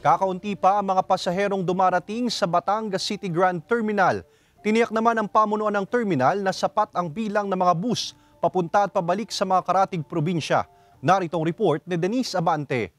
Kakaunti pa ang mga pasaherong dumarating sa Batangas City Grand Terminal. Tiniyak naman ng pamunuan ng terminal na sapat ang bilang ng mga bus papunta at pabalik sa mga karatig probinsya. Narito ang report ni Denise Abante.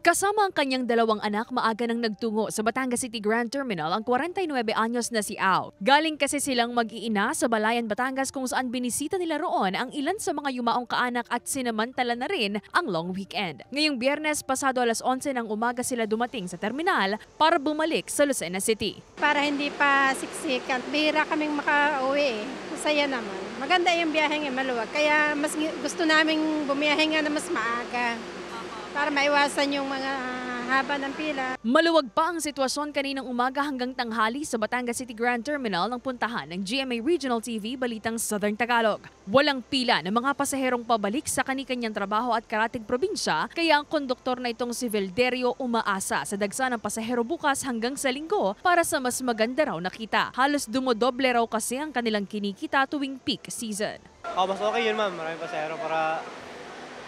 Kasama ang kanyang dalawang anak, maaga nang nagtungo sa Batangas City Grand Terminal ang 49 anyos na si Al. Galing kasi silang mag-iina sa Balayan, Batangas kung saan binisita nila roon ang ilan sa mga yumaong kaanak at sinamantala na rin ang long weekend. Ngayong Biyernes, pasado alas 11 ng umaga sila dumating sa terminal para bumalik sa Lucena City. Para hindi pa siksikan, bihira kaming makauwi. Masaya naman. Maganda yung biyahe nga, maluwag. Kaya mas gusto naming bumiyahe nga na mas maaga. Para maiwasan yung mga haba ng pila. Maluwag pa ang sitwasyon kaninang umaga hanggang tanghali sa Batangas City Grand Terminal ng puntahan ng GMA Regional TV Balitang Southern Tagalog. Walang pila ng mga pasaherong pabalik sa kani-kanyang trabaho at karatig probinsya, kaya ang konduktor na itong si Velderio umaasa sa dagsa ng pasahero bukas hanggang sa Linggo para sa mas maganda raw na kita. Halos dumodoble raw kasi ang kanilang kinikita tuwing peak season. Mas okay yun, ma'am. Maraming pasahero para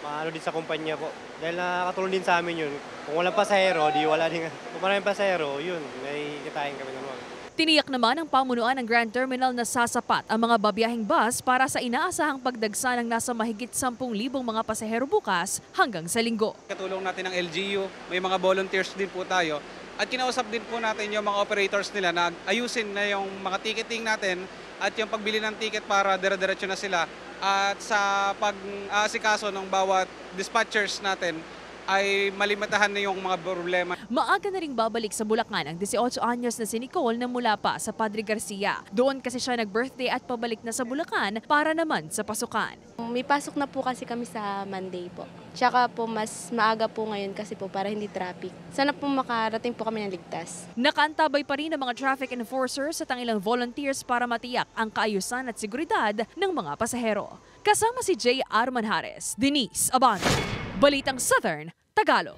maano din sa kumpanya po. Dahil nakakatulong din sa amin yun. Kung walang pasahero, di wala din. Kung maraming pasahero, yun, may kitain kami naman. Tiniyak naman ng pamunuan ng Grand Terminal na sasapat ang mga babiyahing bus para sa inaasahang pagdagsa ng nasa mahigit 10,000 mga pasahero bukas hanggang sa Linggo. Katulong natin ng LGU, may mga volunteers din po tayo. At kinausap din po natin yung mga operators nila na ayusin na yung mga ticketing natin at yung pagbili ng ticket para dire-diretso na sila. At sa pag-aasikaso ng bawat dispatchers natin ay malimitahan na yung mga problema. Maaga na ring babalik sa Bulacan ang 18 anyos na si Nicole na mula pa sa Padre Garcia. Doon kasi siya nag-birthday at pabalik na sa Bulacan para naman sa pasukan. May pasok na po kasi kami sa Monday po. Tsaka po mas maaga po ngayon kasi po para hindi traffic. Sana po makarating po kami ng ligtas. Nakaantabay pa rin ang mga traffic enforcers at ang ilang volunteers para matiyak ang kaayusan at seguridad ng mga pasahero. Kasama si J. R. Manjares, Denise Abante, Balitang Southern Tagalog.